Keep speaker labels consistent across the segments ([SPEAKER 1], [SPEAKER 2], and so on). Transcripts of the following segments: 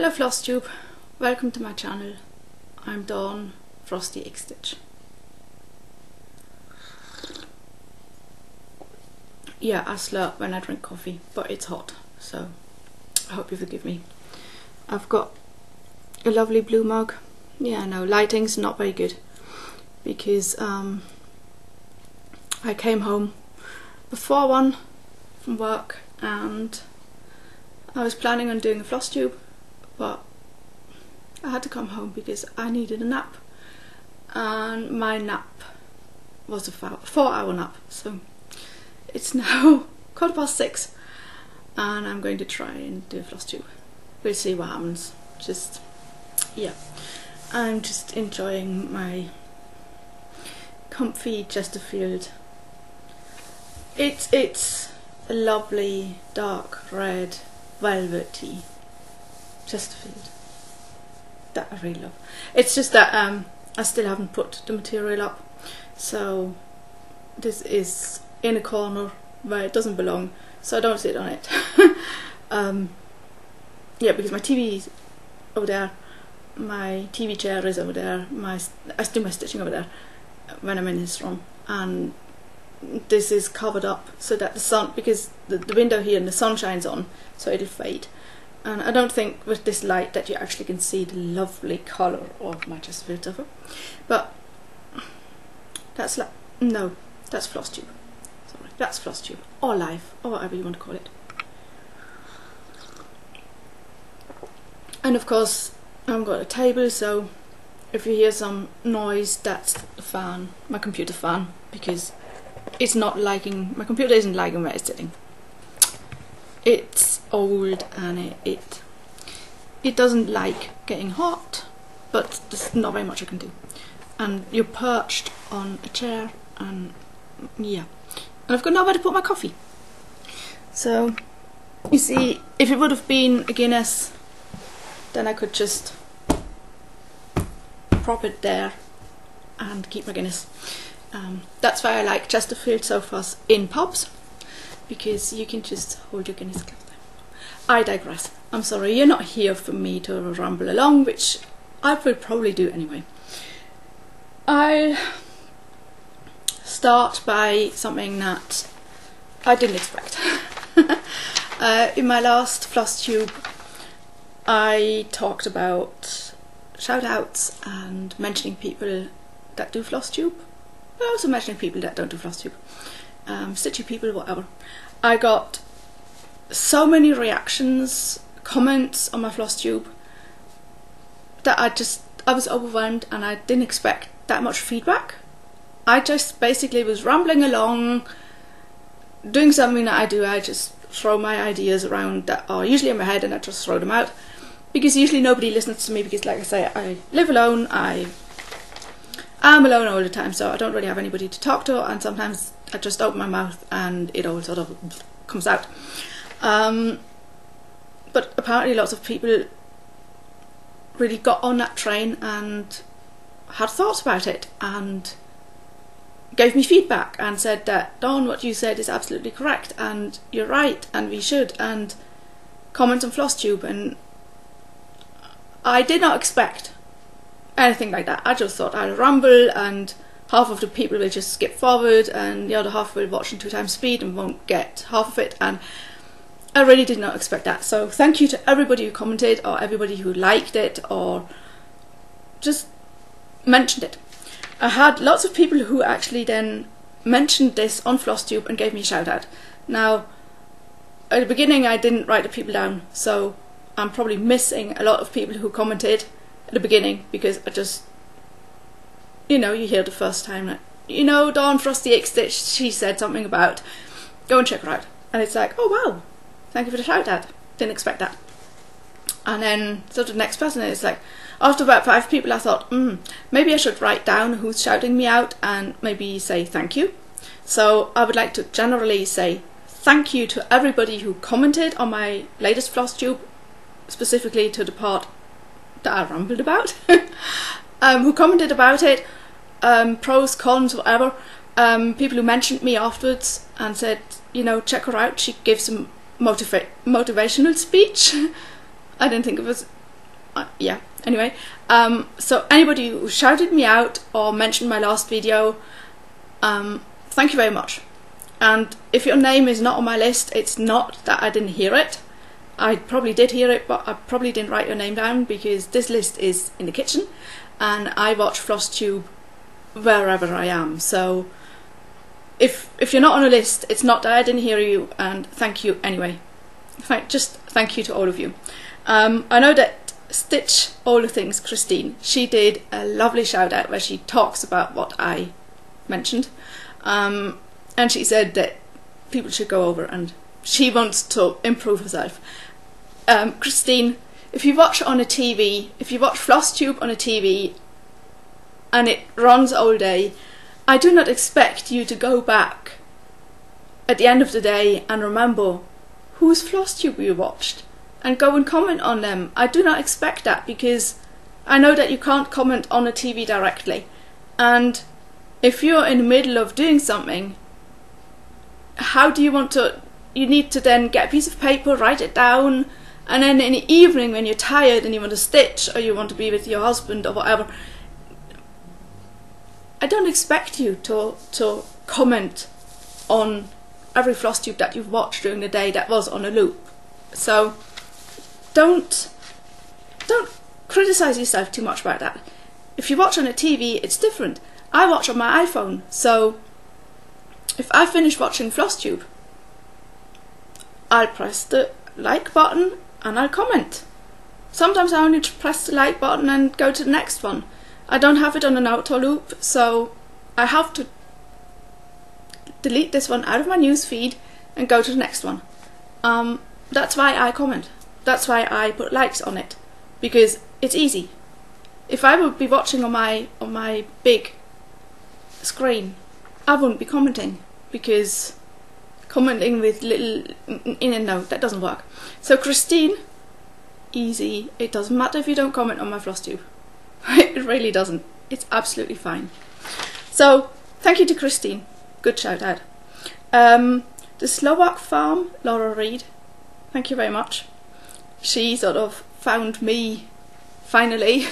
[SPEAKER 1] Hello Flosstube, welcome to my channel. I'm Dawn Frosty X-Stitch. Yeah, I slurp when I drink coffee, but it's hot, so I hope you forgive me. I've got a lovely blue mug. Yeah, no, lighting's not very good because I came home before 1 from work and I was planning on doing a Flosstube, but I had to come home because I needed a nap, and my nap was a 4-hour nap, so it's now 6:15 and I'm going to try and do a Flosstube. We'll see what happens. Yeah, I'm just enjoying my comfy Chesterfield. It's a lovely dark red velvety Chesterfield that I really love. It's just that I still haven't put the material up, so this is in a corner where it doesn't belong, so I don't sit on it. Yeah, because my TV is over there, my TV chair is over there, I do my stitching over there when I'm in this room, and this is covered up so that the sun, because the window here and the sun shines on, so it'll fade. And I don't think with this light that you actually can see the lovely colour of my Chesterfield over. But that's that's Flosstube. Sorry, that's Flosstube, or life, or whatever you want to call it. And of course, I've got a table, so if you hear some noise, that's the fan, my computer fan, because it's not liking, my computer isn't liking where it's sitting. It's old and it doesn't like getting hot, but there's not very much I can do. And you're perched on a chair, and yeah, and I've got nowhere to put my coffee. So you see, if it would have been a Guinness, then I could just prop it there and keep my Guinness. That's why I like Chesterfield sofas in pubs, because you can just hold your Guinness close there. I digress. I'm sorry, you're not here for me to ramble along, which I will probably do anyway. I'll start by something that I didn't expect. In my last Flosstube, I talked about shout outs and mentioning people that do Flosstube, but also mentioning people that don't do Flosstube. Stitchy people, whatever. I got so many reactions, comments on my Flosstube that I was overwhelmed, and I didn't expect that much feedback. I just basically was rambling along, doing something that I do. I just throw my ideas around that are usually in my head, and I just throw them out, because usually nobody listens to me, because like I say, I live alone, I'm alone all the time, so I don't really have anybody to talk to, and sometimes I just open my mouth and it all sort of comes out. But apparently lots of people really got on that train and had thoughts about it and gave me feedback and said that, Dawn, what you said is absolutely correct and you're right and we should, and comments on Flosstube. And I did not expect anything like that. I just thought I'll ramble and half of the people will just skip forward and the other half will watch in 2 times speed and won't get half of it, and I really did not expect that. So thank you to everybody who commented, or everybody who liked it or just mentioned it. I had lots of people who actually then mentioned this on Flosstube and gave me a shout out. Now, at the beginning I didn't write the people down, so I'm probably missing a lot of people who commented at the beginning, because I just, you know, you hear the first time that, you know, Dawn Frosty X-Stitch, she said something about, go and check her out. And it's like, oh wow, thank you for the shout out, didn't expect that. And then sort of the next person, it's like, after about 5 people I thought, maybe I should write down who's shouting me out and maybe say thank you. So I would like to generally say thank you to everybody who commented on my latest Flosstube, specifically to the part that I rambled about, who commented about it, pros, cons, whatever, people who mentioned me afterwards and said, you know, check her out, she gives some motivational speech. I didn't think it was yeah, anyway, so anybody who shouted me out or mentioned my last video, thank you very much. And if your name is not on my list, it's not that I didn't hear it. I probably did hear it, but I probably didn't write your name down because this list is in the kitchen and I watch Flosstube wherever I am. So if you're not on a list, it's not that I didn't hear you, and thank you anyway. Just thank you to all of you. I know that Stitch All the Things Christine, she did a lovely shout out where she talks about what I mentioned, and she said that people should go over and she wants to improve herself. Christine, if you watch on a TV, if you watch Flosstube on a TV and it runs all day, I do not expect you to go back at the end of the day and remember whose Flosstube you watched and go and comment on them. I do not expect that, because I know that you can't comment on a TV directly, and if you're in the middle of doing something, how do you want to, you need to then get a piece of paper, write it down, and then in the evening when you're tired and you want to stitch or you want to be with your husband or whatever, I don't expect you to comment on every Flosstube that you've watched during the day that was on a loop. So don't criticize yourself too much about that. If you watch on a TV, it's different. I watch on my iPhone, so if I finish watching Flosstube, I'll press the like button and I'll comment. Sometimes I only press the like button and go to the next one. I don't have it on an auto loop, so I have to delete this one out of my news feed and go to the next one. That's why I comment. That's why I put likes on it, because it's easy. If I would be watching on my big screen, I wouldn't be commenting, because commenting with little in and out, that doesn't work. So Christine, easy. It doesn't matter if you don't comment on my Flosstube. It really doesn't. It's absolutely fine. So thank you to Christine. Good shout out. The Slovak farm, Laura Reed, thank you very much. She sort of found me finally,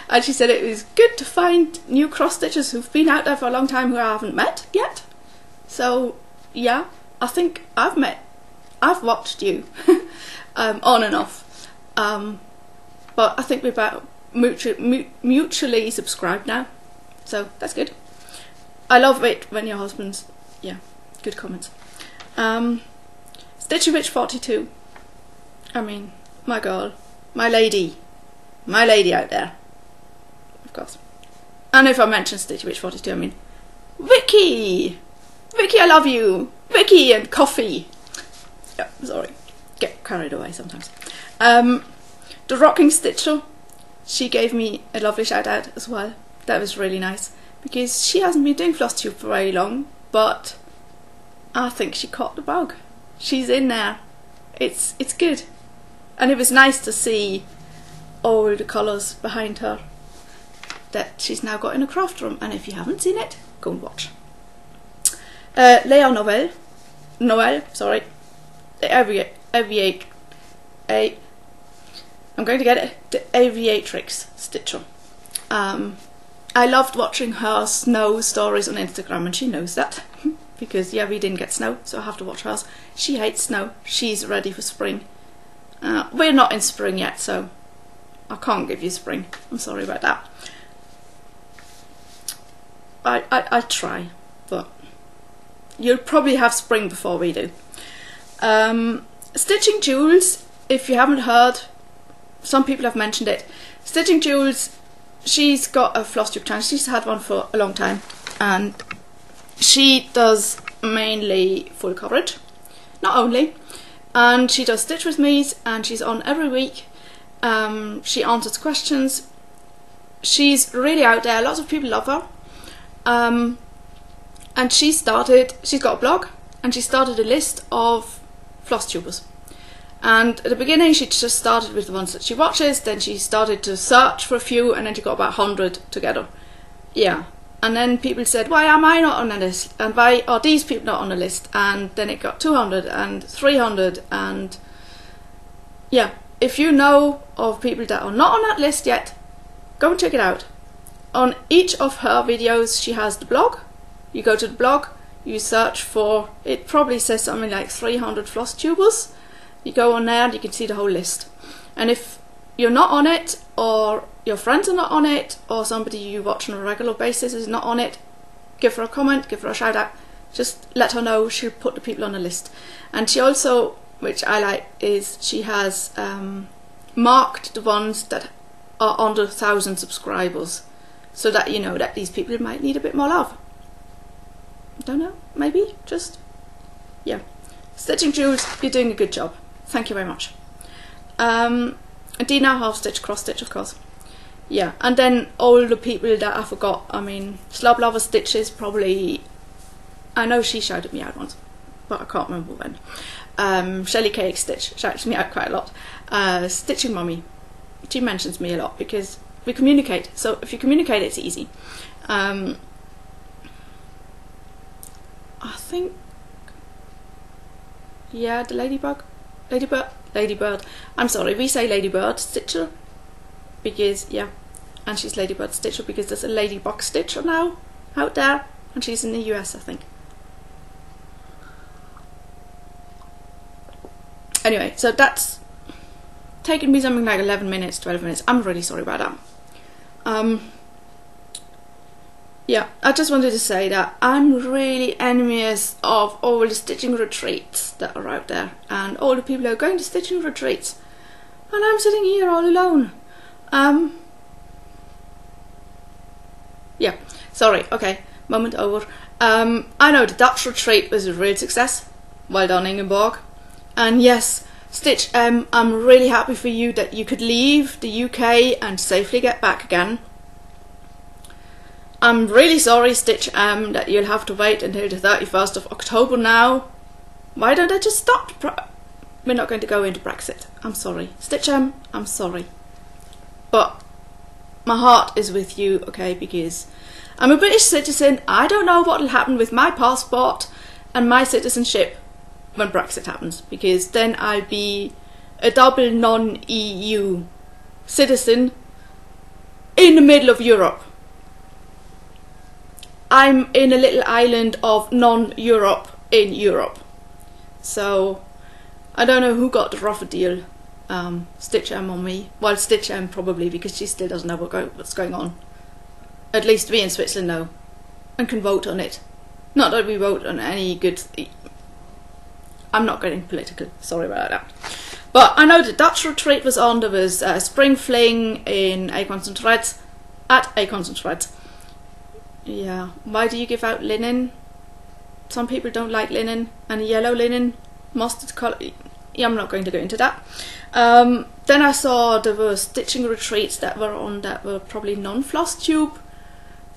[SPEAKER 1] and she said it was good to find new cross stitchers who've been out there for a long time who I haven't met yet. So yeah, I think I've watched you on and off, but I think we're about mutually subscribed now, so that's good. I love it when your husband's, yeah, good comments. Stitchy Witch 42, I mean, my girl, my lady out there, of course. And if I mention Stitchy Witch 42, I mean Vicky, I love you, Vicky and coffee. Yeah, sorry, get carried away sometimes. The Rocking Stitcher, she gave me a lovely shout out as well. That was really nice, because she hasn't been doing Flosstube for very long, but I think she caught the bug. She's in there. It's good. And it was nice to see all the colours behind her that she's now got in a craft room, and if you haven't seen it, go and watch. Leah Noel, sorry, I'm going to get it, the Aviatrix Stitcher. I loved watching her snow stories on Instagram, and she knows that, because yeah, we didn't get snow, so I have to watch hers. She hates snow. She's ready for spring. We're not in spring yet, so I can't give you spring. I'm sorry about that. I try, but you'll probably have spring before we do. Stitching Jules, if you haven't heard, some people have mentioned it. Stitching Jules, she's got a Flosstube channel. She's had one for a long time, and she does mainly full coverage, not only, and she does Stitch with Me's, and she's on every week. She answers questions. She's really out there. Lots of people love her. And she's got a blog, and she started a list of Flosstubers. And at the beginning she just started with the ones that she watches, then she started to search for a few, and then she got about 100 together. Yeah. And then people said, why am I not on the list? And why are these people not on the list? And then it got 200 and 300, and yeah. if you know of people that are not on that list yet, go and check it out. On each of her videos she has the blog. You go to the blog, you search for, it probably says something like 300 Flosstubers. You go on there and you can see the whole list. And if you're not on it, or your friends are not on it, or somebody you watch on a regular basis is not on it, give her a comment, give her a shout out, just let her know. She'll put the people on the list. And she also, which I like, is she has marked the ones that are under 1,000 subscribers, so that you know that these people might need a bit more love. Don't know, maybe, just, yeah. Stitching Jules, you're doing a good job. Thank you very much. Dina, half stitch, cross stitch, of course. Yeah, and then all the people that I forgot. I mean, Slob Lover Stitches, probably, I know she shouted me out once, but I can't remember when. Shelly Cake Stitch shouts me out quite a lot. Stitching Mummy, she mentions me a lot because we communicate. So if you communicate, it's easy. I think, yeah, the Ladybird. I'm sorry, we say Ladybird Stitcher because, yeah, and she's Ladybird Stitcher because there's a Ladybug Stitcher now out there, and she's in the US, I think. Anyway, so that's taken me something like 11 minutes, 12 minutes. I'm really sorry about that. Yeah, I just wanted to say that I'm really envious of all the stitching retreats that are out there and all the people who are going to stitching retreats, and I'm sitting here all alone. Yeah, sorry, okay, moment over. I know the Dutch retreat was a real success. Well done, Ingeborg. And yes, Stitch M, I'm really happy for you that you could leave the UK and safely get back again. I'm really sorry, Stitch M, that you'll have to wait until the 31st of October now. Why don't I just stop? We're not going to go into Brexit. I'm sorry. Stitch M, I'm sorry. But my heart is with you, okay, because I'm a British citizen. I don't know what will happen with my passport and my citizenship when Brexit happens, because then I'll be a double non-EU citizen in the middle of Europe. I'm in a little island of non-Europe in Europe. So I don't know who got the rougher deal, Stitch M or me. Well, Stitch M probably, because she still doesn't know what's going on. At least we in Switzerland know and can vote on it. Not that we vote on any good... I'm not getting political, sorry about that. But I know the Dutch retreat was on. There was Spring Fling in Acorns and Threads, at Acorns and Threads. Yeah, why do you give out linen? Some people don't like linen, and yellow linen, mustard colour. Yeah, I'm not going to go into that. Then I saw there were stitching retreats that were on that were probably non-Flosstube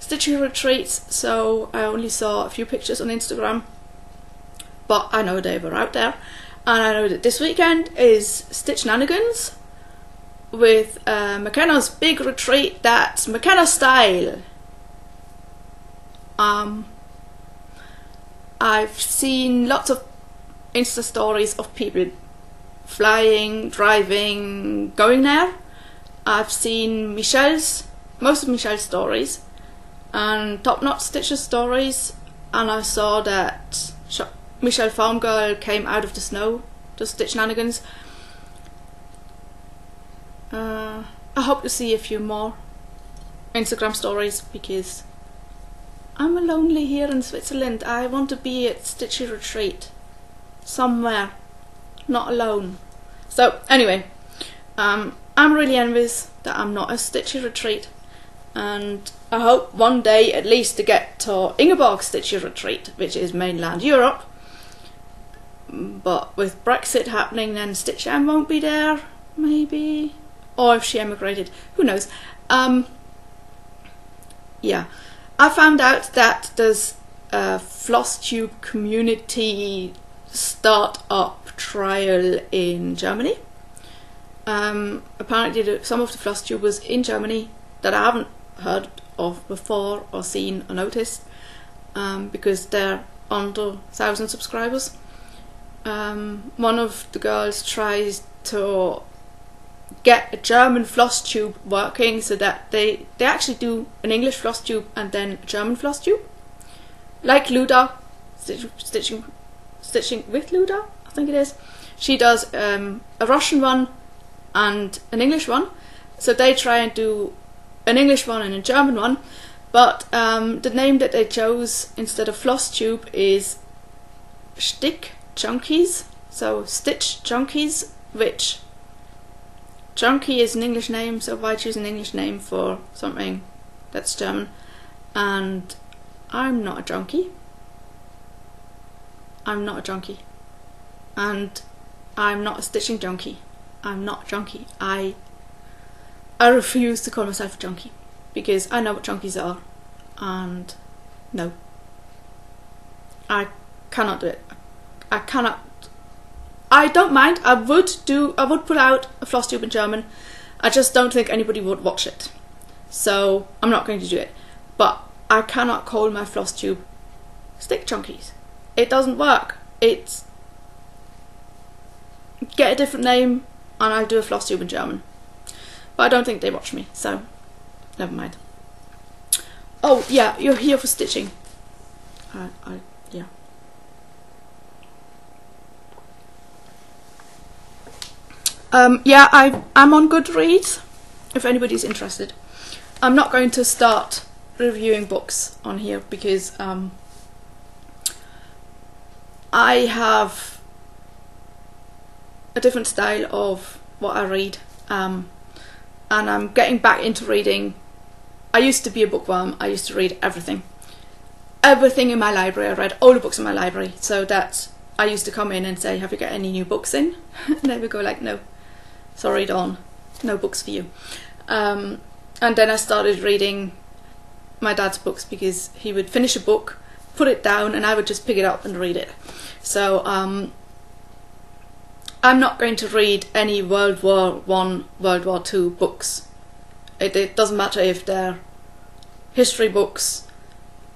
[SPEAKER 1] stitching retreats, so I only saw a few pictures on Instagram, but I know they were out there. And I know that this weekend is Stitch Nanigans with McKenna's big retreat. That's McKenna style. I've seen lots of Insta stories of people flying, driving, going there. I've seen most of Michelle's stories and Top Knot Stitcher's stories, and I saw that Michelle Farm Girl came out of the snow to Stitch Nanigans. I hope to see a few more Instagram stories because I'm lonely here in Switzerland. I want to be at Stitchy Retreat somewhere, not alone. So anyway, I'm really envious that I'm not a Stitchy Retreat, and I hope one day at least to get to Ingeborg's Stitchy Retreat, which is mainland Europe. But with Brexit happening, then Stitch M won't be there, maybe, or if she emigrated, who knows. Yeah. I found out that there's a Flosstube community start-up trial in Germany. Apparently some of the Flosstubers in Germany that I haven't heard of before or seen or noticed, because they're under 1,000 subscribers. One of the girls tries to get a German Flosstube working so that they actually do an English Flosstube and then a German Flosstube. Like Luda, stitching with Luda, I think it is. She does a Russian one and an English one. So they try and do an English one and a German one. But the name that they chose instead of Flosstube is Stick Junkies. So Stitch Junkies, which junkie is an English name, so why choose an English name for something that's German? And I'm not a junkie. I'm not a junkie. And I'm not a stitching junkie. I'm not a junkie. I refuse to call myself a junkie because I know what junkies are, and no, I cannot do it. I cannot. I don't mind. I would put out a Flosstube in German. I just don't think anybody would watch it, so I'm not going to do it. But I cannot call my Flosstube Stick Junkies. It doesn't work. It's get a different name and I'll do a Flosstube in German. But I don't think they watch me, so never mind. Oh yeah, you're here for stitching. Yeah. Yeah, I'm on Goodreads, if anybody's interested. I'm not going to start reviewing books on here because I have a different style of what I read, and I'm getting back into reading. I used to be a bookworm. I used to read everything in my library. I read all the books in my library, so that I used to come in and say, have you got any new books in? And they would go like, no, sorry Dawn, no books for you. And then I started reading my dad's books because he would finish a book, put it down, and I would just pick it up and read it. So I'm not going to read any World War I, World War II books. It doesn't matter if they're history books,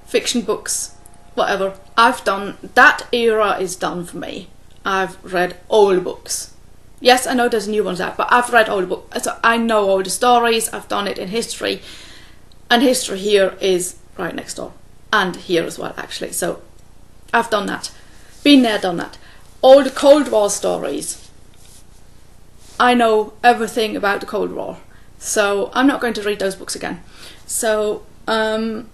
[SPEAKER 1] fiction books, whatever. I've done, that era is done for me. I've read all the books. Yes, I know there's new ones out, but I've read all the books. So I know all the stories. I've done it in history, and history here is right next door, and here as well actually. So I've done that, been there, done that. All the Cold War stories, I know everything about the Cold War, so I'm not going to read those books again. So I'm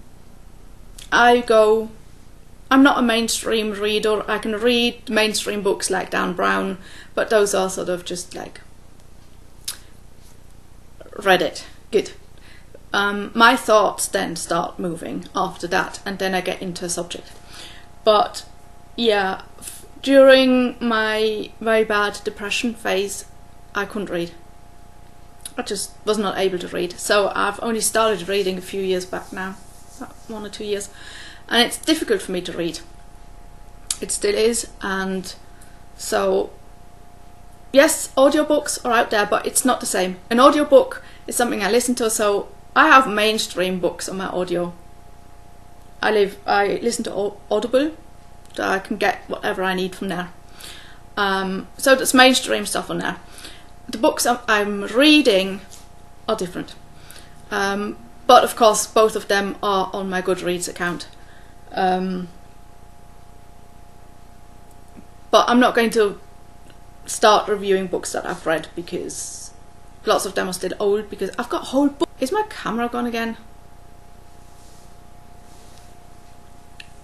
[SPEAKER 1] not a mainstream reader. I can read mainstream books like Dan Brown, but those are sort of just like read it, good. My thoughts then start moving after that, and then I get into a subject. But yeah, during my very bad depression phase, I couldn't read. I just was not able to read. So I've only started reading a few years back now, about 1 or 2 years, and it's difficult for me to read. It still is, and so yes, audiobooks are out there, but it's not the same. An audiobook is something I listen to, so I have mainstream books on my audio. I listen to Audible, so I can get whatever I need from there. So there's mainstream stuff on there. The books I'm reading are different, but of course both of them are on my Goodreads account. But I'm not going to start reviewing books that I've read because lots of them are still old, because I've got whole books. Is my camera gone again?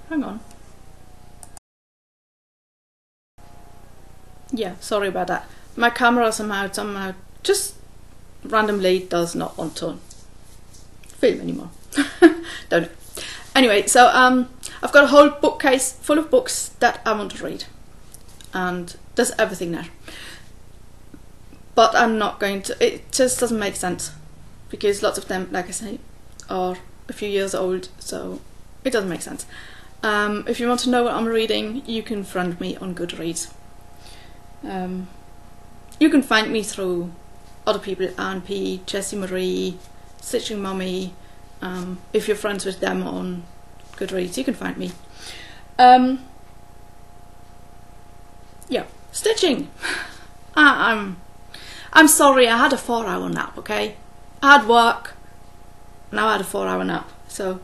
[SPEAKER 1] Hang on. Yeah, sorry about that. My camera somehow just randomly does not want to film anymore. Don't know. Anyway, so I've got a whole bookcase full of books that I want to read, and there's everything there. But I'm not going to, it just doesn't make sense, because lots of them, like I say, are a few years old, so it doesn't make sense. If you want to know what I'm reading, you can friend me on Goodreads. You can find me through other people, Anne P, Jessie Marie, Stitching Mummy. If you're friends with them on Goodreads, you can find me. Yeah, stitching. I'm sorry, I had a 4-hour nap, okay? I had work, now I had a 4-hour nap, so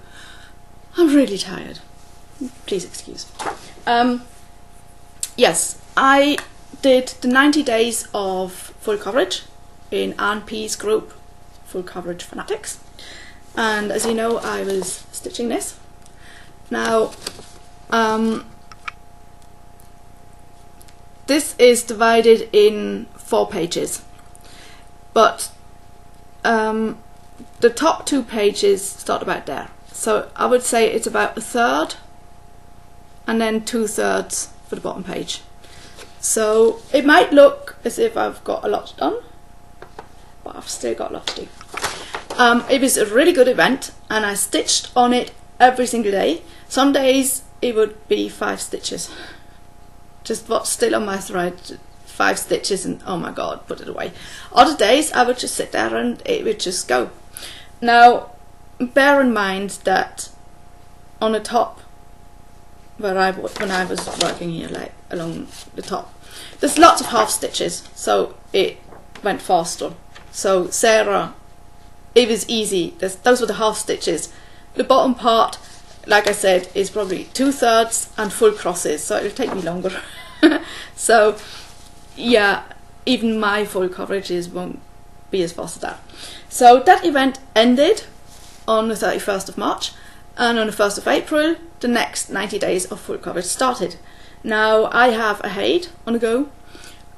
[SPEAKER 1] I'm really tired. Please excuse. Yes, I did the 90 days of full coverage in Anne P's group, Full Coverage Fanatics. And as you know, I was stitching this. Now, this is divided in 4 pages, but the top 2 pages start about there. So I would say it's about 1/3 and then 2/3 for the bottom page. So it might look as if I've got a lot done, but I've still got a lot to do. It was a really good event and I stitched on it every single day. Some days it would be 5 stitches. Just what's still on my thread, 5 stitches and oh my god, put it away. Other days I would just sit there and it would just go. Now bear in mind that on the top, when I was working here, like along the top, there's lots of half stitches, so it went faster. So Sarah, it was easy. Those were the half stitches. The bottom part, like I said, is probably 2/3 and full crosses, so it'll take me longer. So yeah, even my full coverages won't be as fast as that. So that event ended on the 31st of March, and on the 1st of April the next 90 days of full coverage started. Now I have a Haid on the go,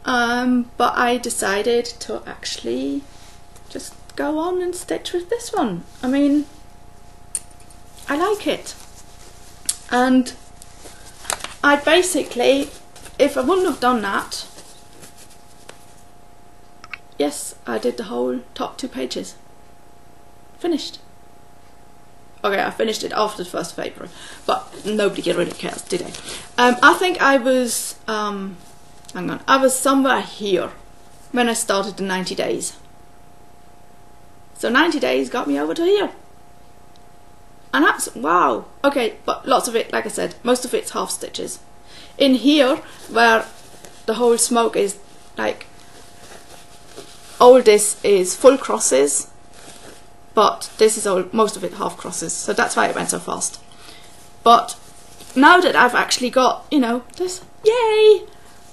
[SPEAKER 1] but I decided to actually just go on and stitch with this one. I mean, I like it, and I basically, if I wouldn't have done that, yes, I did the whole top 2 pages. Finished. Okay, I finished it after the 1st of April, but nobody really cares, did they? I think I was, hang on, I was somewhere here when I started the 90 days. So 90 days got me over to here. And that's, wow. Okay, but lots of it, like I said, most of it's half stitches. In here, where the whole smoke is like, all this is full crosses, but this is all, most of it half crosses, so that's why it went so fast. But now that I've actually got, you know, this, yay,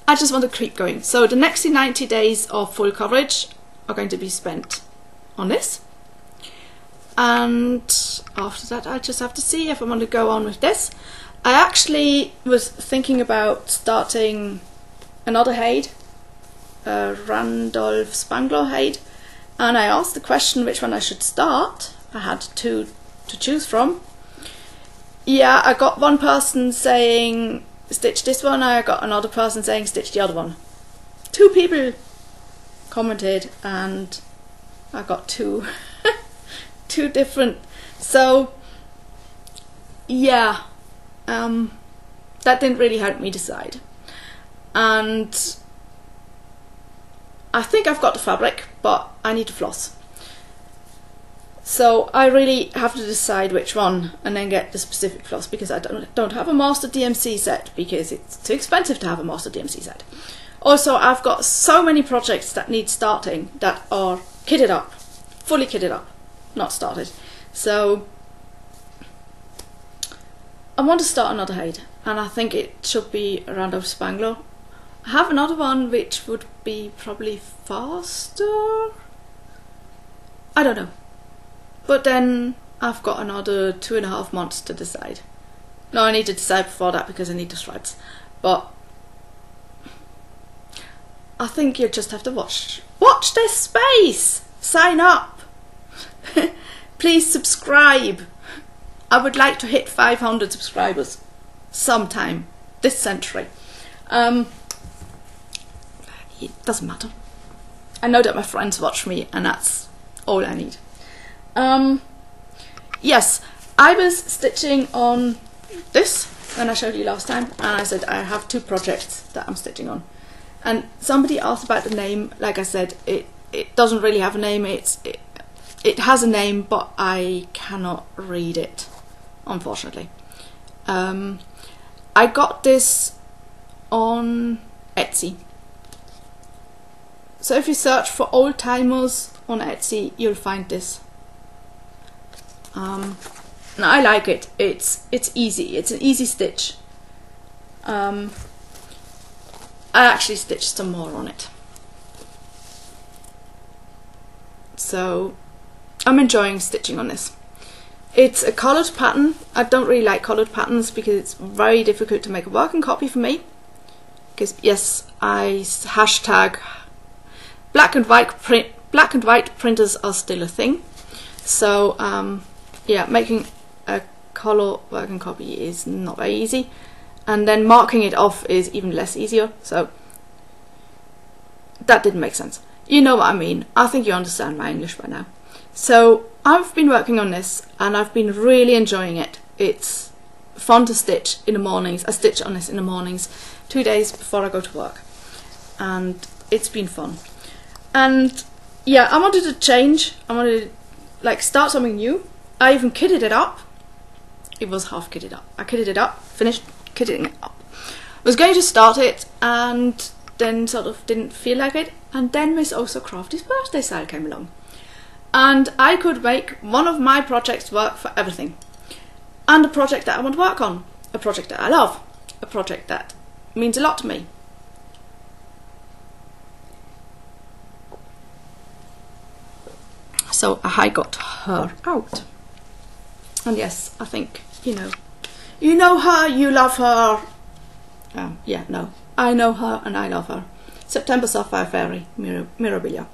[SPEAKER 1] I just want to keep going. So the next 90 days of full coverage are going to be spent on this, and after that I just have to see if I want to go on with this. I actually was thinking about starting another Haid, Randolph Spangler Haid, and I asked the question which one I should start. I had 2 to choose from. Yeah, I got one person saying stitch this one, I got another person saying stitch the other one. 2 people commented and I got 2 2 different. So yeah, that didn't really help me decide. And I think I've got the fabric, but I need to floss. So I really have to decide which one and then get the specific floss, because I don't have a master DMC set, because it's too expensive to have a master DMC set. Also, I've got so many projects that need starting that are kitted up, fully kitted up, not started. So I want to start another Haid, and I think it should be around Randolph Spangler. I have another one which would be probably faster. I don't know. But then I've got another 2.5 months to decide. No, I need to decide before that because I need the threads. But I think you just have to watch this space. Sign up. Please subscribe. I would like to hit 500 subscribers sometime this century. It doesn't matter. I know that my friends watch me, and that's all I need. Yes, I was stitching on this when I showed you last time, and I said I have 2 projects that I'm stitching on. And somebody asked about the name. Like I said, it doesn't really have a name. It has a name, but I cannot read it, unfortunately. I got this on Etsy. So if you search for old timers on Etsy, you'll find this. And I like it. It's easy. It's an easy stitch. I actually stitched some more on it. So I'm enjoying stitching on this. It's a coloured pattern. I don't really like coloured patterns because it's very difficult to make a working copy for me. Because yes, I hashtag black and white printers are still a thing. So yeah, making a colour working copy is not very easy, and then marking it off is even less easier. So that didn't make sense. You know what I mean. I think you understand my English by now. So I've been working on this and I've been really enjoying it. It's fun to stitch in the mornings. I stitch on this in the mornings 2 days before I go to work, and it's been fun. And yeah, I wanted to change. I wanted to like start something new. I even kitted it up. It was half kitted up. I kitted it up, finished kitting it up. I was going to start it and then sort of didn't feel like it, and then Miss Ohsewcrafty's birthday sale came along. And I could make one of my projects work for everything. And a project that I want to work on. A project that I love. A project that means a lot to me. So I got her out. And yes, I think, you know her, you love her. Yeah, no. I know her and I love her. September Sapphire Fairy, Mirabilia.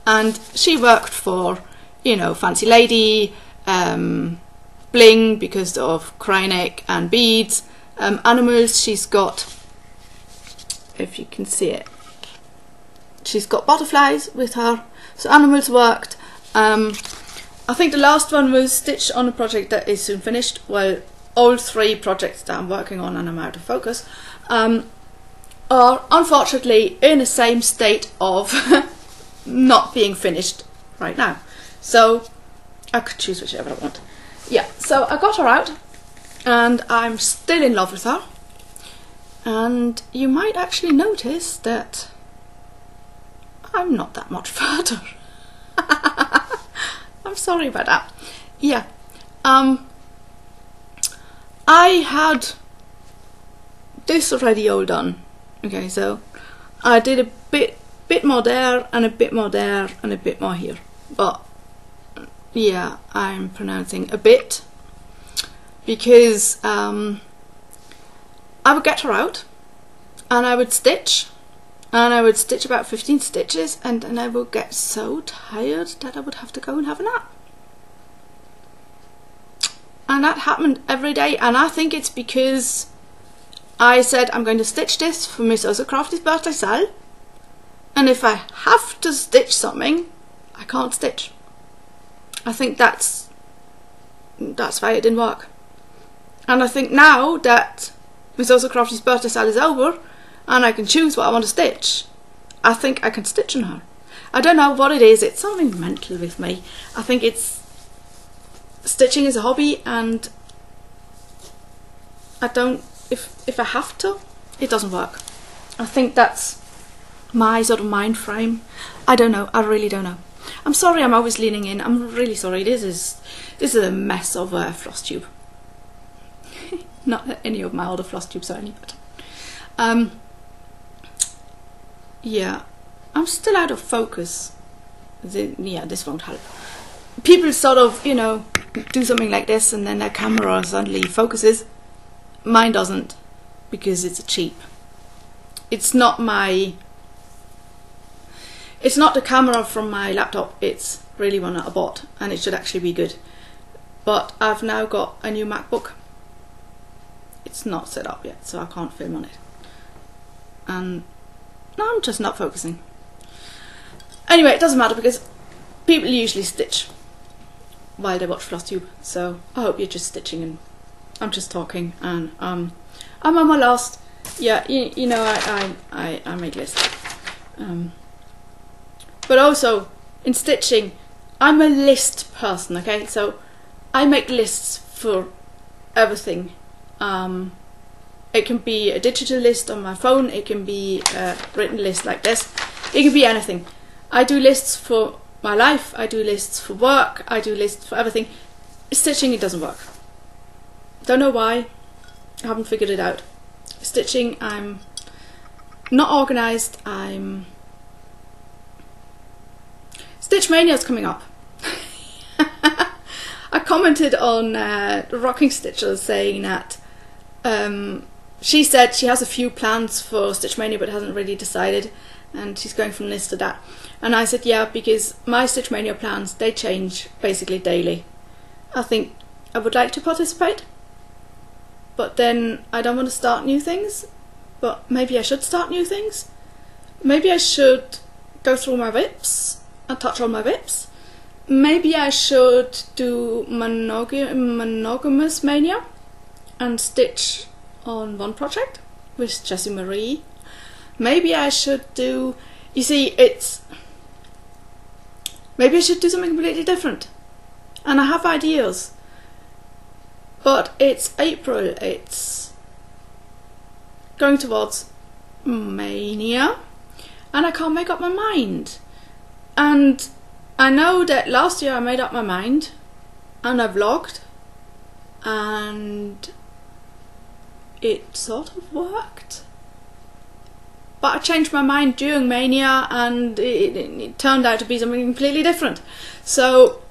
[SPEAKER 1] And she worked for, Fancy Lady, Bling because of Krynic and beads. Animals, she's got, if you can see it, she's got butterflies with her. So animals worked. I think the last one was stitched on a project that is soon finished. Well, all 3 projects that I'm working on, and I'm out of focus, are unfortunately in the same state of not being finished right now. So I could choose whichever I want. Yeah, so I got her out and I'm still in love with her. And you might actually notice that I'm not that much further. I'm sorry about that. Yeah. I had this already all done. Okay, so I did a bit more there and a bit more there and a bit more here. But yeah, I'm pronouncing a bit because I would get her out and I would stitch. And I would stitch about 15 stitches and then I would get so tired that I would have to go and have a nap. And that happened every day, and I think it's because I said I'm going to stitch this for Miss Ohsewcrafty's birthday sale, and if I have to stitch something, I can't stitch. I think that's why it didn't work. And I think now that Miss Ohsewcrafty's birthday sale is over, and I can choose what I want to stitch, I think I can stitch on her. I don't know what it is, it's something mental with me. I think it's stitching is a hobby, and I don't, if I have to, it doesn't work. I think that's my sort of mind frame. I don't know, I really don't know. I'm sorry I'm always leaning in, I'm really sorry. This is a mess of a Flosstube. Not that any of my other Flosstubes are any better. Yeah, I'm still out of focus. Yeah, this won't help. People sort of, do something like this and then their camera suddenly focuses. Mine doesn't, because it's cheap. It's not the camera from my laptop, it's really one that I bought, and it should actually be good. But I've now got a new MacBook. It's not set up yet, so I can't film on it. And I'm just not focusing. Anyway, it doesn't matter because people usually stitch while they watch Flosstube, so I hope you're just stitching and I'm just talking, and I'm on my last. Yeah, you know, I make lists, but also in stitching I'm a list person. Okay, so I make lists for everything. It can be a digital list on my phone, it can be a written list like this, it can be anything. I do lists for my life, I do lists for work, I do lists for everything. Stitching, it doesn't work. Don't know why, I haven't figured it out. Stitching, I'm not organised, Stitch Mania is coming up. I commented on Rocking Stitchers saying that she said she has a few plans for Stitch Mania but hasn't really decided, and she's going from this to that. And I said, yeah, because my Stitch Mania plans, they change basically daily. I think I would like to participate, but then I don't want to start new things. But maybe I should start new things. Maybe I should go through my WIPs and touch on my WIPs. Maybe I should do Monogamous Mania and stitch on one project with Jessie Marie. Maybe I should do, you see, maybe I should do something completely different. And I have ideas. But it's April, it's going towards Mania, and I can't make up my mind. And I know that last year I made up my mind and I vlogged and it sort of worked, but I changed my mind during Mania and it turned out to be something completely different. So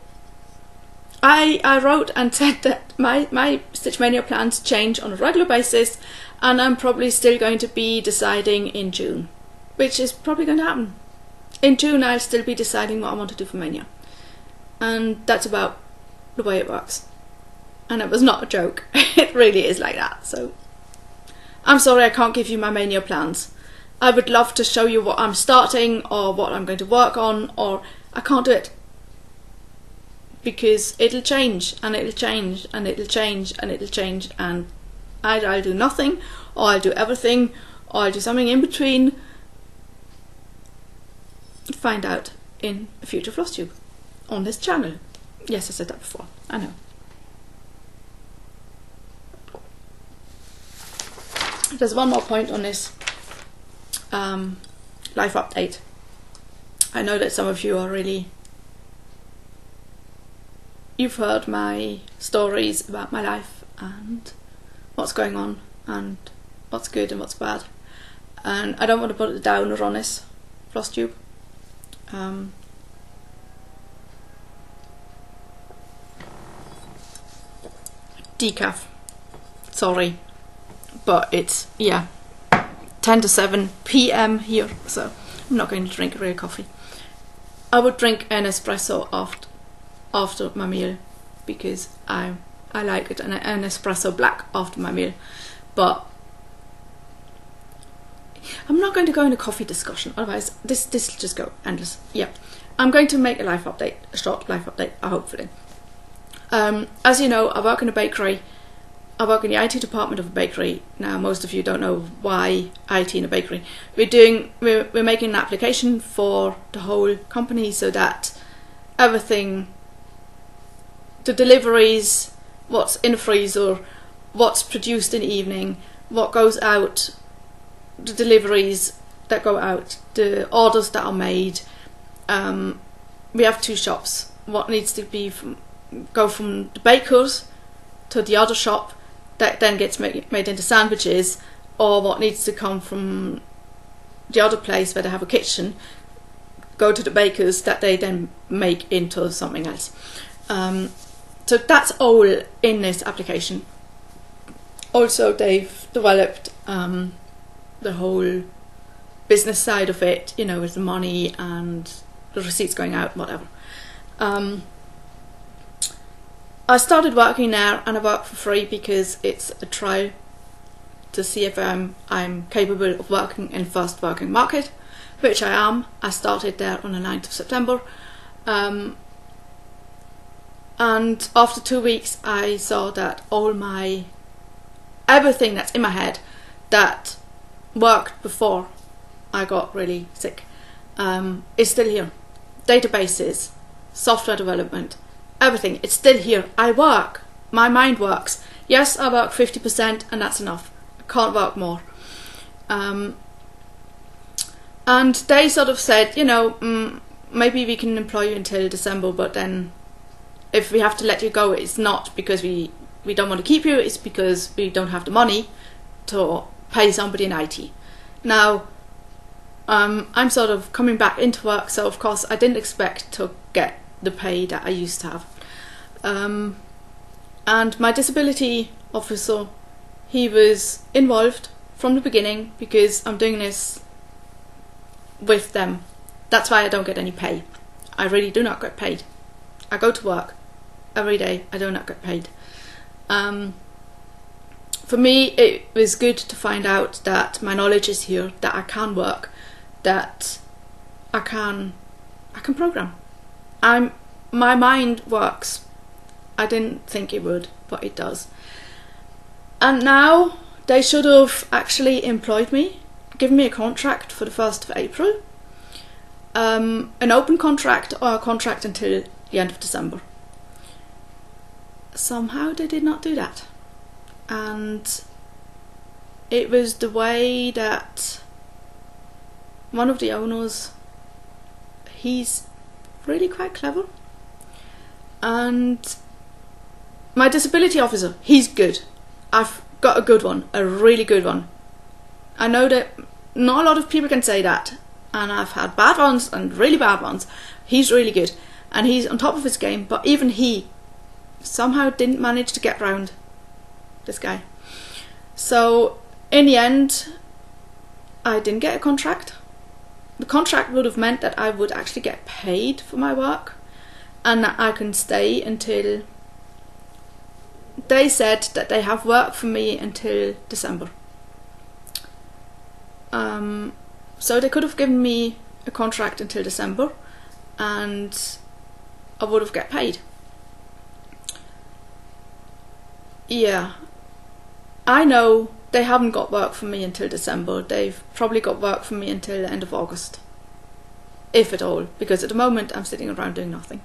[SPEAKER 1] I wrote and said that my Stitch Mania plans change on a regular basis, and I'm probably still going to be deciding in June, which is probably going to happen. In June I'll still be deciding what I want to do for Mania, and that's about the way it works. And it was not a joke, it really is like that. So I'm sorry I can't give you my Mania plans. I would love to show you what I'm starting or what I'm going to work on, or I can't do it. Because it'll change and it'll change and it'll change and it'll change, and either I'll do nothing or I'll do everything or I'll do something in between. Find out in a future Flosstube on this channel. Yes, I said that before, I know. There's one more point on this life update. I know that some of you are really, you've heard my stories about my life and what's going on and what's good and what's bad, and I don't want to put a downer on this Flosstube. Decaf, sorry, but it's, yeah, 10 to 7 PM here, so I'm not going to drink real coffee. I would drink an espresso after my meal because I like it, and an espresso black after my meal, but I'm not going to go into coffee discussion, otherwise this will just go endless. Yeah, I'm going to make a life update, a short life update, hopefully. As you know, I work in a bakery. I work in the IT department of a bakery. Now, most of you don't know why IT in a bakery. We're making an application for the whole company so that everything, the deliveries, what's in the freezer, what's produced in the evening, what goes out, the deliveries that go out, the orders that are made. We have 2 shops. What needs to be go from the bakers to the other shop that then gets made into sandwiches, or what needs to come from the other place where they have a kitchen, go to the bakers that they then make into something else. So that's all in this application. Also, they've developed the whole business side of it, you know, with the money and the receipts going out, whatever. I started working there, and I work for free because it's a trial to see if I'm capable of working in first working market, which I am. I started there on the 9th of September. And after 2 weeks I saw that everything that's in my head that worked before I got really sick is still here. Databases, software development, everything, it's still here. I work, my mind works. Yes, I work 50% and that's enough. I can't work more. And they sort of said, you know, maybe we can employ you until December, but then if we have to let you go, it's not because we don't want to keep you, it's because we don't have the money to pay somebody in IT. Now, I'm sort of coming back into work, so of course I didn't expect to get the pay that I used to have. And my disability officer, he was involved from the beginning because I'm doing this with them. That's why I don't get any pay. I really do not get paid. I go to work every day, I do not get paid. For me, it was good to find out that my knowledge is here, that I can work, that I can program. My mind works. I didn't think it would, but it does. And now they should have actually employed me, given me a contract for the 1st of April, an open contract or a contract until the end of December. Somehow they did not do that, and it was the way that one of the owners, he's really quite clever, and my disability officer, he's good. I've got a good one, a really good one. I know that not a lot of people can say that, and I've had bad ones and really bad ones. He's really good, and he's on top of his game, but even he somehow didn't manage to get round this guy. So in the end, I didn't get a contract. The contract would have meant that I would actually get paid for my work, and that I can stay until, they said that they have work for me until December. So they could have given me a contract until December and I would have get paid. Yeah, I know they haven't got work for me until December. They've probably got work for me until the end of August, if at all, because at the moment I'm sitting around doing nothing.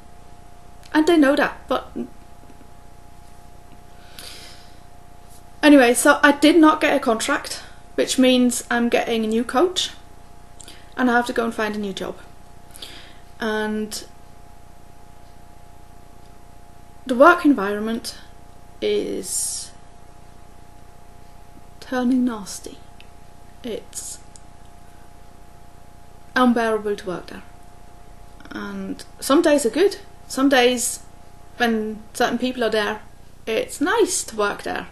[SPEAKER 1] And they know that, but anyway, so I did not get a contract, which means I'm getting a new coach and I have to go and find a new job. And the work environment is turning nasty. It's unbearable to work there. And some days are good. Some days when certain people are there, it's nice to work there.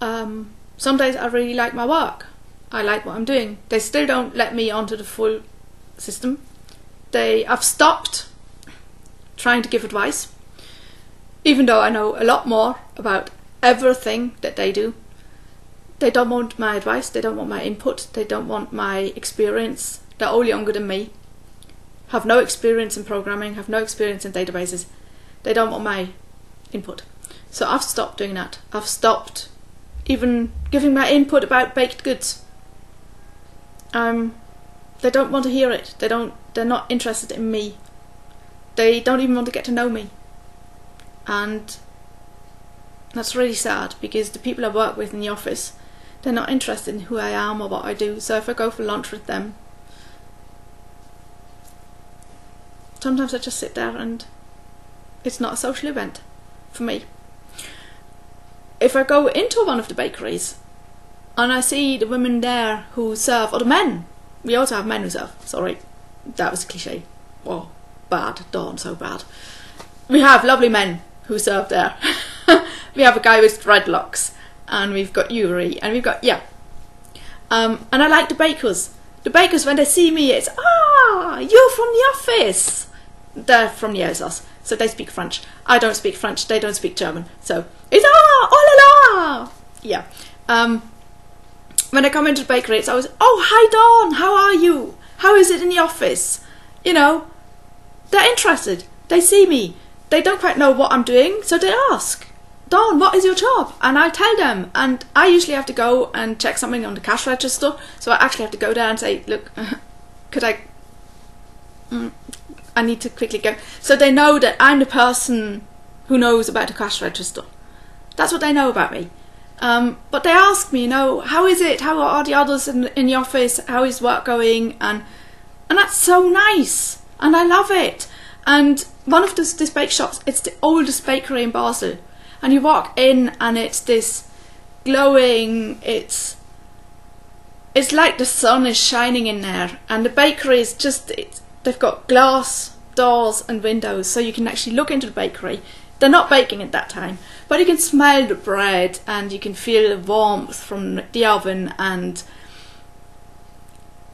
[SPEAKER 1] Some days I really like my work. I like what I'm doing. They still don't let me onto the full system. I've stopped trying to give advice, even though I know a lot more about everything that they do. They don't want my advice, they don't want my input, they don't want my experience. They're all younger than me, have no experience in programming, have no experience in databases. They don't want my input. So I've stopped doing that. I've stopped even giving my input about baked goods. They don't want to hear it. They're not interested in me. They don't even want to get to know me. And that's really sad, because the people I work with in the office, they're not interested in who I am or what I do. So if I go for lunch with them, sometimes I just sit there and it's not a social event for me. If I go into one of the bakeries and I see the women there who serve, or the men, we also have men who serve, sorry, that was a cliche. Oh, bad, darn so bad. We have lovely men who serve there. We have a guy with dreadlocks, and we've got Yuri, and we've got, yeah. And I like the bakers. The bakers, when they see me, it's, you're from the office. They're from the Alsace, so they speak French. I don't speak French, they don't speak German, so it's oh la la! Yeah. When I come into the bakery, it's always, oh, hi Dawn, how are you? How is it in the office? You know, they're interested. They see me. They don't quite know what I'm doing, so they ask, Dawn, what is your job? And I tell them, and I usually have to go and check something on the cash register, so I actually have to go there and say, look, could I need to quickly go. So they know that I'm the person who knows about the cash register. That's what they know about me. But they ask me, you know, how is it? How are the others in the office? How is work going? And that's so nice, and I love it. And one of this bake shops, it's the oldest bakery in Basel, and you walk in and it's this glowing, it's like the sun is shining in there, and the bakery is just, they've got glass doors and windows, so you can actually look into the bakery. They're not baking at that time, but you can smell the bread and you can feel the warmth from the oven, and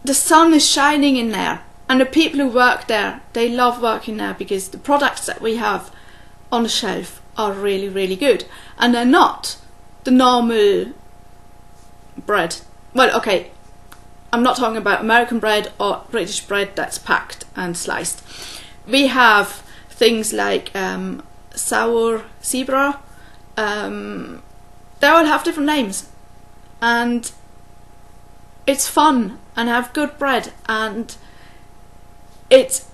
[SPEAKER 1] the sun is shining in there. And the people who work there, they love working there because the products that we have on the shelf are really, really good. And they're not the normal bread. Well, okay, I'm not talking about American bread or British bread that's packed and sliced. We have things like sour zebra. They all have different names. And it's fun and have good bread, and it's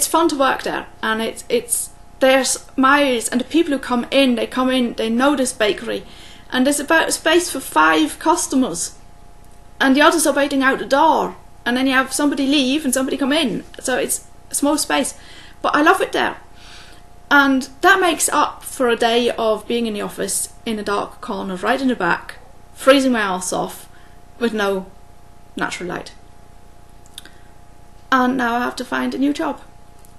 [SPEAKER 1] fun to work there, and it's their smiles, and the people who come in, they know this bakery, and there's about space for 5 customers, and the others are waiting out the door, and then you have somebody leave and somebody come in, so it's a small space, but I love it there. And that makes up for a day of being in the office in a dark corner right in the back, freezing my arse off with no natural light. And now I have to find a new job,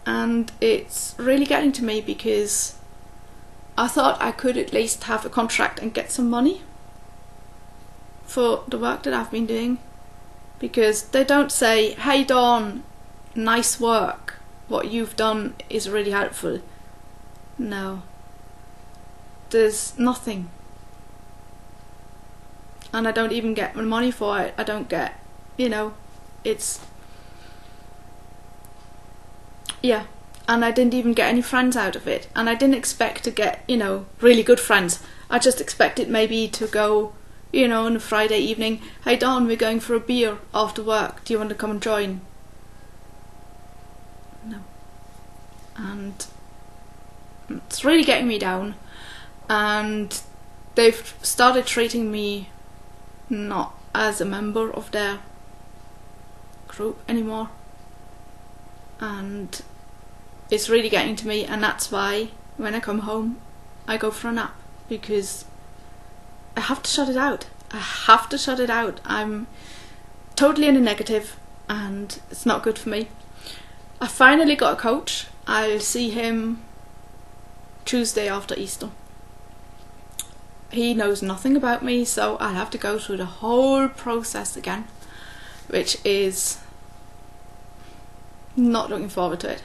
[SPEAKER 1] and it's really getting to me because I thought I could at least have a contract and get some money for the work that I've been doing, because they don't say, hey Dawn, nice work, what you've done is really helpful. No, there's nothing, and I don't even get my money for it. I don't get, you know, it's, yeah, and I didn't even get any friends out of it, and I didn't expect to get, you know, really good friends. I just expected maybe to go, you know, on a Friday evening, hey Dawn, we're going for a beer after work, do you want to come and join? No. And it's really getting me down, and they've started treating me not as a member of their group anymore, and it's really getting to me, and that's why when I come home I go for a nap, because I have to shut it out. I have to shut it out. I'm totally in a negative, and it's not good for me. I finally got a coach. I'll see him Tuesday after Easter. He knows nothing about me, so I'll have to go through the whole process again, which is not looking forward to it.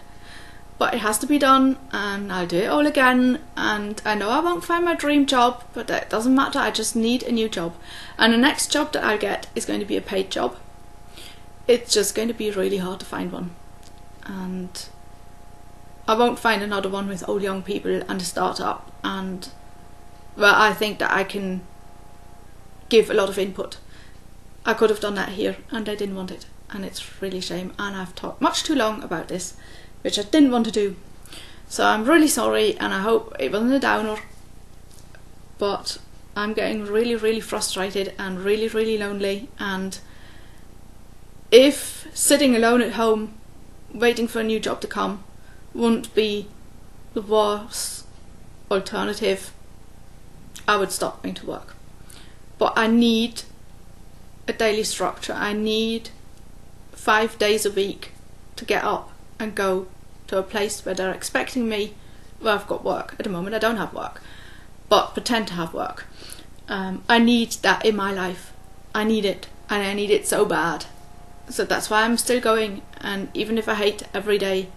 [SPEAKER 1] But it has to be done, and I'll do it all again, and I know I won't find my dream job, but that doesn't matter. I just need a new job, and the next job that I'll get is going to be a paid job. It's just going to be really hard to find one, and I won't find another one with all young people and a start-up, and well, I think that I can give a lot of input. I could have done that here, and I didn't want it, and it's really a shame, and I've talked much too long about this, which I didn't want to do. So I'm really sorry, and I hope it wasn't a downer, but I'm getting really, really frustrated and really, really lonely, and if sitting alone at home waiting for a new job to come wouldn't be the worst alternative, I would stop going to work. But I need a daily structure. I need 5 days a week to get up and go to a place where they're expecting me, where I've got work. At the moment I don't have work, but pretend to have work. I need that in my life. I need it, and I need it so bad. So that's why I'm still going, and even if I hate every day,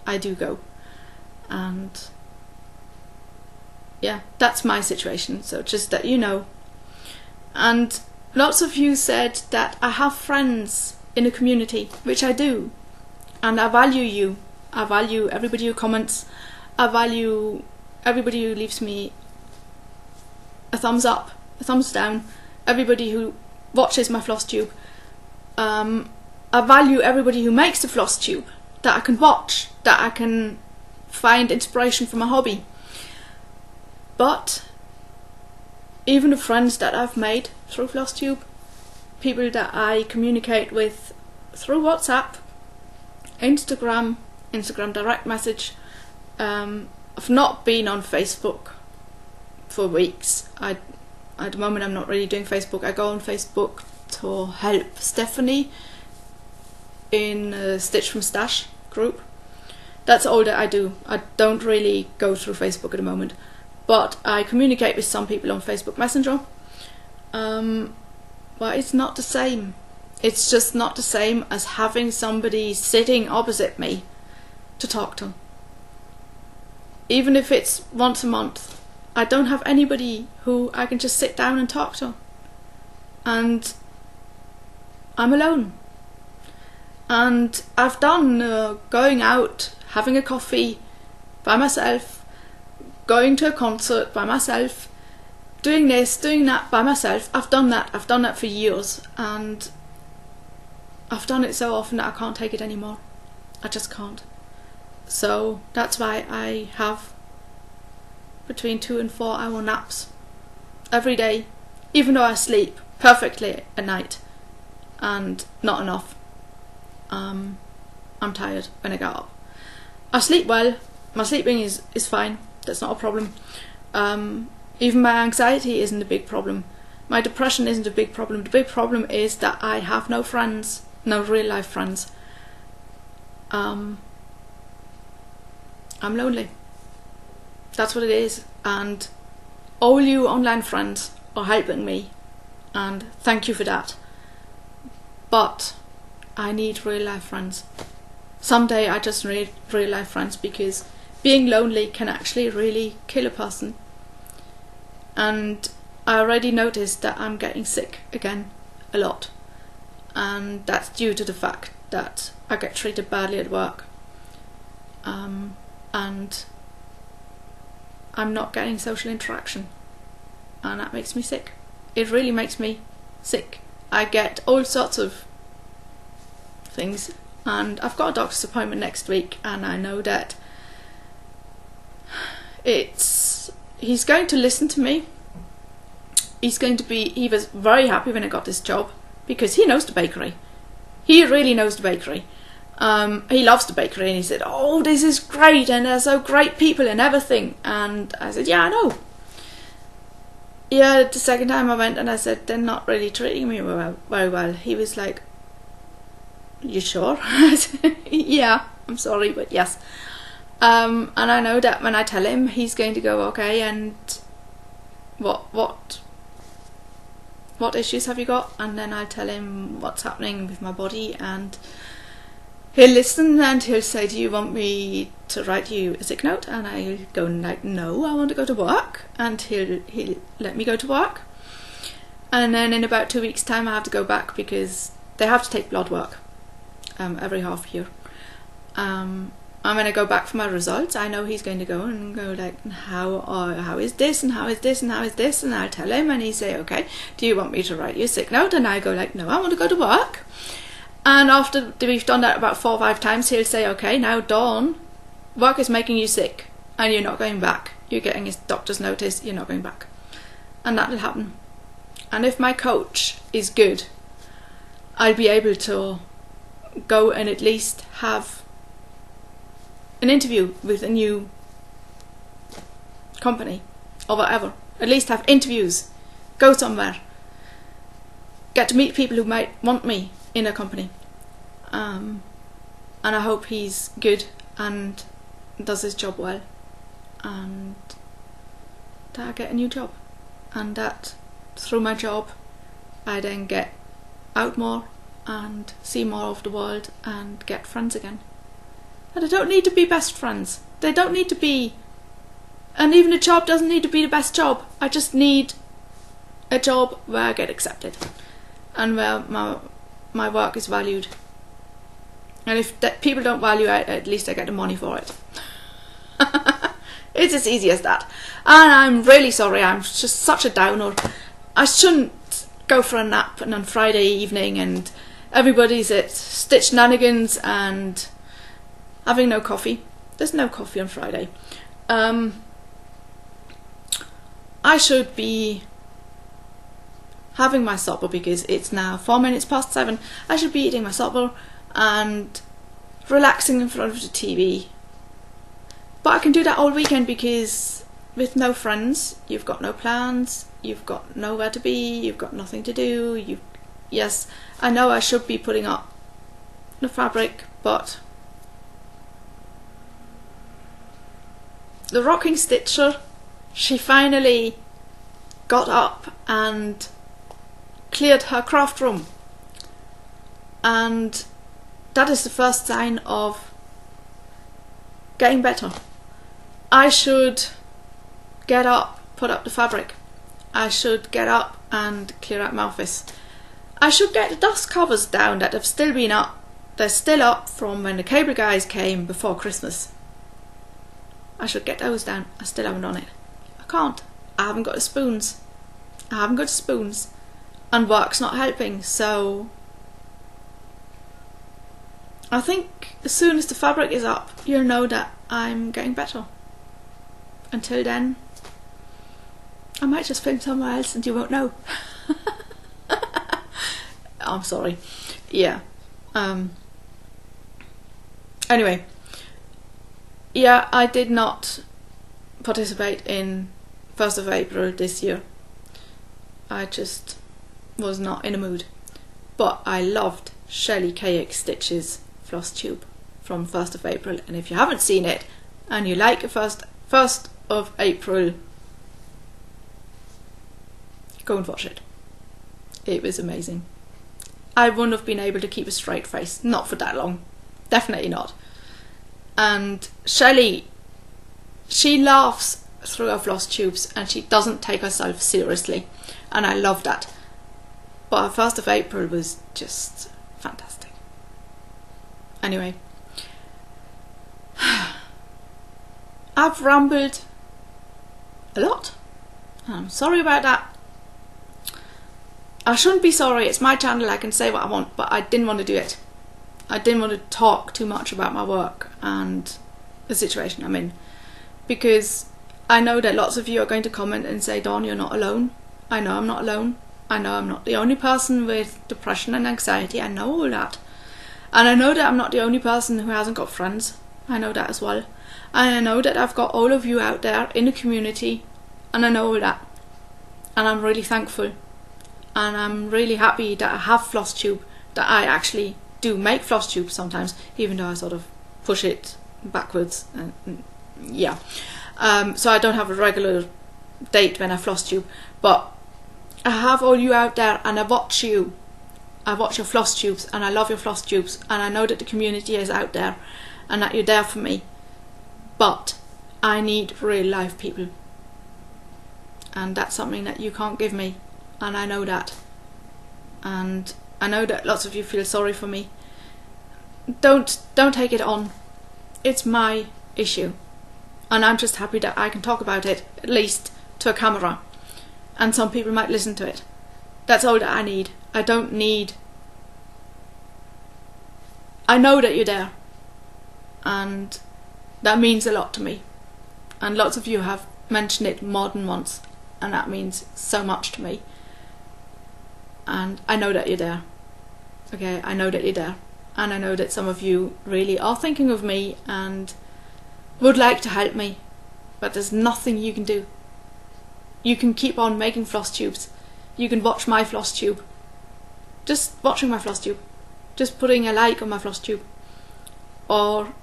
[SPEAKER 1] I do go. And yeah, that's my situation, so just that you know. And lots of you said that I have friends in the community, which I do, and I value you. I value everybody who comments. I value everybody who leaves me a thumbs up, a thumbs down, everybody who watches my Flosstube. I value everybody who makes the Flosstube that I can watch, that I can find inspiration for my hobby. But even the friends that I've made through Flosstube, people that I communicate with through WhatsApp, Instagram direct message. I've not been on Facebook for weeks. At the moment I'm not really doing Facebook. I go on Facebook to help Stephanie in a Stitch from Stash group. That's all that I do. I don't really go through Facebook at the moment, but I communicate with some people on Facebook Messenger. But it's not the same. It's just not the same as having somebody sitting opposite me to talk to. Even if it's once a month, I don't have anybody who I can just sit down and talk to. And I'm alone. And I've done going out, having a coffee by myself, going to a concert by myself, doing this, doing that by myself. I've done that for years, and I've done it so often that I can't take it anymore. I just can't. So that's why I have between 2 and 4 hour naps every day, even though I sleep perfectly at night and not enough. I'm tired when I get up. I sleep well. My sleeping is fine. That's not a problem. Even my anxiety isn't a big problem. My depression isn't a big problem. The big problem is that I have no friends, no real life friends. I'm lonely. That's what it is. And all you online friends are helping me, and thank you for that. But I need real life friends. Someday I just need real life friends, because being lonely can actually really kill a person. And I already noticed that I'm getting sick again a lot, and that's due to the fact that I get treated badly at work, and I'm not getting social interaction, and that makes me sick. It really makes me sick. I get all sorts of things, and I've got a doctor's appointment next week, and I know that he's going to listen to me. He was very happy when I got this job, because he knows the bakery. He really knows the bakery. He loves the bakery, and he said, "Oh, this is great, and they're so great people and everything." And I said, "Yeah, I know." Yeah, the second time I went and I said, "They're not really treating me very well." He was like, "You sure?" I said, "Yeah, I'm sorry, but yes." And I know that when I tell him, he's going to go, "Okay, and what issues have you got?" And then I'll tell him what's happening with my body, and he'll listen, and he'll say, "Do you want me to write you a sick note?" And I'll go like, "No, I want to go to work." And he'll let me go to work. And then in about 2 weeks' time I have to go back, because they have to take blood work every half year. And when I go back for my results, I know he's going to go like, how is this, and how is this, and how is this? And I'll tell him, and he'll say, "Okay, do you want me to write you a sick note?" And I go like, "No, I want to go to work." And after we've done that about 4 or 5 times, he'll say, "Okay, now Dawn, work is making you sick, and you're not going back. You're getting a doctor's notice, you're not going back." And that'll happen. And if my coach is good, I'll be able to go and at least have an interview with a new company or whatever. At least have interviews, go somewhere, get to meet people who might want me in a company. And I hope he's good and does his job well, and that I get a new job, and that through my job I then get out more and see more of the world and get friends again. And I don't need to be best friends. They don't need to be, and even the job doesn't need to be the best job. I just need a job where I get accepted and where my work is valued. And if people don't value it, at least I get the money for it. It's as easy as that. And I'm really sorry, I'm just such a downer. I shouldn't go for a nap on Friday evening and everybody's at Stitch Nanigans and having no coffee. There's no coffee on Friday. I should be having my supper because it's now 4 minutes past 7. I should be eating my supper and relaxing in front of the TV. But I can do that all weekend because with no friends, you've got no plans, you've got nowhere to be, you've got nothing to do. Yes, I know I should be putting up the fabric, but the rocking stitcher, she finally got up and cleared her craft room, and that is the first sign of getting better. I should get up, put up the fabric. I should get up and clear out my office. I should get the dust covers down that have still been up. They're still up from when the cable guys came before Christmas. I should get those down. I still haven't done it. I can't. I haven't got the spoons. I haven't got the spoons. And work's not helping, so I think as soon as the fabric is up, you'll know that I'm getting better. Until then, I might just film somewhere else and you won't know. I'm sorry. Yeah. Anyway. Yeah, I did not participate in 1st of April this year. I just was not in a mood. But I loved Shelley KX Stitch's Flosstube from 1st of April. And if you haven't seen it and you like a 1st of April, go and watch it. It was amazing. I wouldn't have been able to keep a straight face. Not for that long. Definitely not. And Shelley, she laughs through her floss tubes and she doesn't take herself seriously. And I love that. But her 1st of April was just fantastic. Anyway. I've rambled a lot. I'm sorry about that. I shouldn't be sorry. It's my channel. I can say what I want. But I didn't want to do it. I didn't want to talk too much about my work and the situation I'm in, because I know that lots of you are going to comment and say, Dawn, you're not alone. I know I'm not alone. I know I'm not the only person with depression and anxiety. I know all that. And I know that I'm not the only person who hasn't got friends. I know that as well. And I know that I've got all of you out there in the community, and I know all that. And I'm really thankful. And I'm really happy that I have Flosstube, that I actually do make Flosstube sometimes, even though I sort of push it backwards. Yeah. So I don't have a regular date when I Flosstube, but I have all you out there and I watch you. I watch your Flosstubes and I love your Flosstubes, and I know that the community is out there and that you're there for me. But I need real life people, and that's something that you can't give me, and I know that. And I know that lots of you feel sorry for me. Don't take it on. It's my issue. And I'm just happy that I can talk about it, at least to a camera. And some people might listen to it. That's all that I need. I don't need... I know that you're there. And that means a lot to me. And lots of you have mentioned it more than once. And that means so much to me. And I know that you're there. Okay, I know that you're there. And I know that some of you really are thinking of me and would like to help me. But there's nothing you can do. You can keep on making floss tubes. You can watch my floss tube. Just watching my floss tube. Just putting a like on my floss tube. Or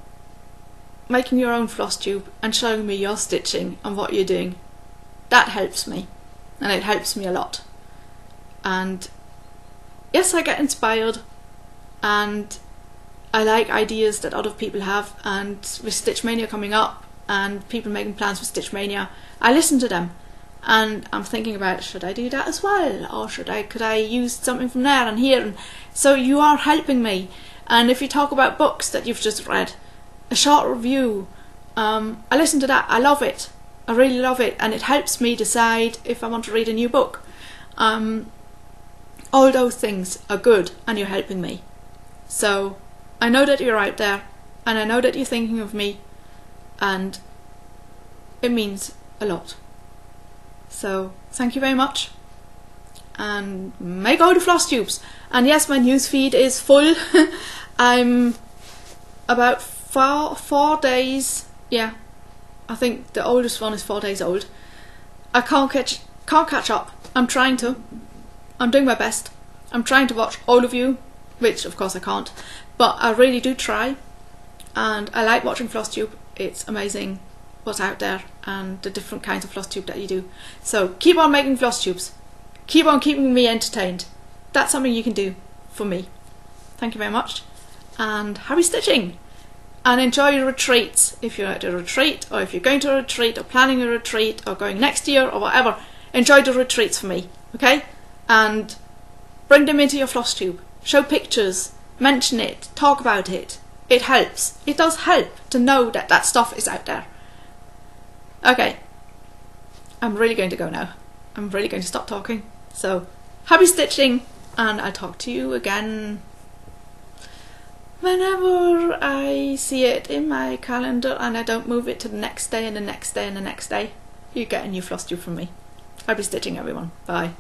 [SPEAKER 1] making your own floss tube and showing me your stitching and what you're doing. That helps me. And it helps me a lot. And yes, I get inspired, and I like ideas that other people have, and with Stitch Mania coming up and people making plans for Stitch Mania, I listen to them and I'm thinking about, should I do that as well, or could I use something from there and here? And so you are helping me. And if you talk about books that you've just read, a short review, I listen to that. I love it. I really love it, and it helps me decide if I want to read a new book. All those things are good, and you're helping me. So I know that you're out there, and I know that you're thinking of me, and it means a lot. So thank you very much, and make all the floss tubes. And yes, my news feed is full. I'm about four days, yeah, I think the oldest one is 4 days old. I can't catch up. I'm trying to. I'm doing my best. I'm trying to watch all of you, which of course I can't, but I really do try, and I like watching Flosstube. It's amazing what's out there and the different kinds of Flosstube that you do. So keep on making Flosstubes. Keep on keeping me entertained. That's something you can do for me. Thank you very much, and happy stitching, and enjoy your retreats. If you're at a retreat, or if you're going to a retreat, or planning a retreat, or going next year, or whatever, enjoy the retreats for me, okay? And bring them into your Flosstube. Show pictures, mention it, talk about it. It helps. It does help to know that that stuff is out there. Okay, I'm really going to go now. I'm really going to stop talking. So, happy stitching, and I'll talk to you again whenever I see it in my calendar and I don't move it to the next day and the next day and the next day. You get a new Flosstube from me. Happy stitching, everyone. Bye.